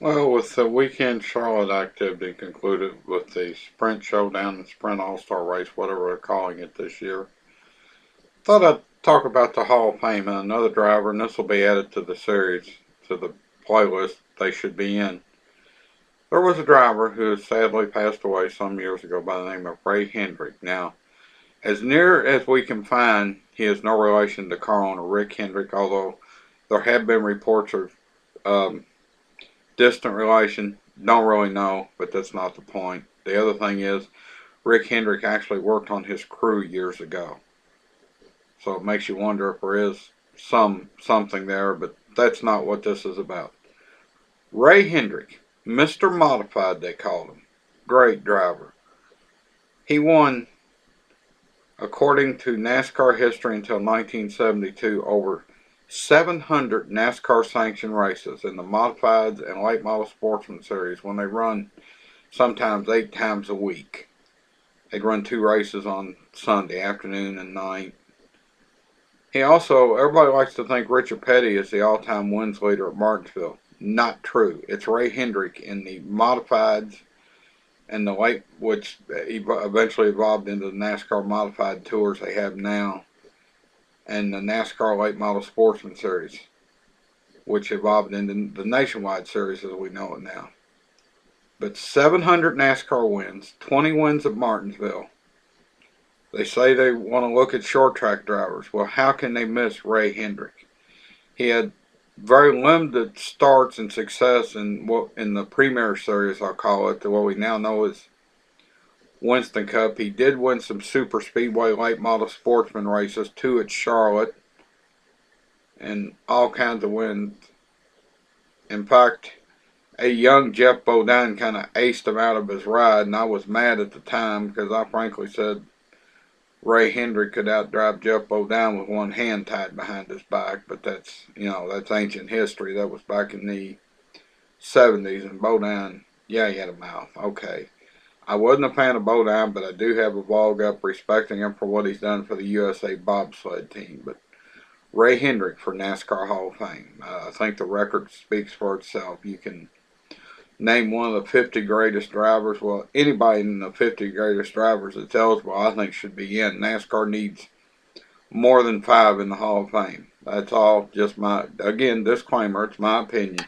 Well, with the weekend Charlotte activity concluded with the Sprint Showdown and Sprint All-Star Race, whatever they're calling it this year, thought I'd talk about the Hall of Fame and another driver, and this will be added to the series, to the playlist they should be in. There was a driver who sadly passed away some years ago by the name of Ray Hendrick. Now, as near as we can find, he is no relation to Carl or Rick Hendrick, although there have been reports of um, distant relation. Don't really know, but that's not the point. The other thing is, Rick Hendrick actually worked on his crew years ago. So it makes you wonder if there is something there, but that's not what this is about. Ray Hendrick, Mr. Modified, they called him. Great driver. He won, according to NASCAR history until 1972, over 700 NASCAR sanctioned races in the modifieds and late model sportsman series when they run sometimes 8 times a week. They'd run 2 races on Sunday afternoon and night. He also, everybody likes to think Richard Petty is the all-time wins leader at Martinsville. Not true. It's Ray Hendrick in the modifieds and the late, which eventually evolved into the NASCAR modified tours they have now, and the NASCAR Late Model Sportsman Series, which evolved into the Nationwide Series as we know it now. But 700 NASCAR wins, 20 wins at Martinsville. They say they want to look at short track drivers. Well, how can they miss Ray Hendrick? He had very limited starts and success in the Premier Series, I'll call it, to what we now know as Winston Cup. He did win some super speedway late model sportsman races, 2 at Charlotte, and all kinds of wins. In fact, a young Jeff Bodine kind of aced him out of his ride, and I was mad at the time because I frankly said Ray Hendrick could outdrive Jeff Bodine with one hand tied behind his back, but that's ancient history. That was back in the 70s, and Bodine, yeah, he had a mouth. Okay. I wasn't a fan of Bodine, but I do have a ball up respecting him for what he's done for the USA bobsled team. But Ray Hendrick for NASCAR Hall of Fame. I think the record speaks for itself. You can name one of the 50 greatest drivers. Well, anybody in the 50 greatest drivers that's eligible, I think, should be in. NASCAR needs more than 5 in the Hall of Fame. That's all just again, disclaimer, it's my opinion.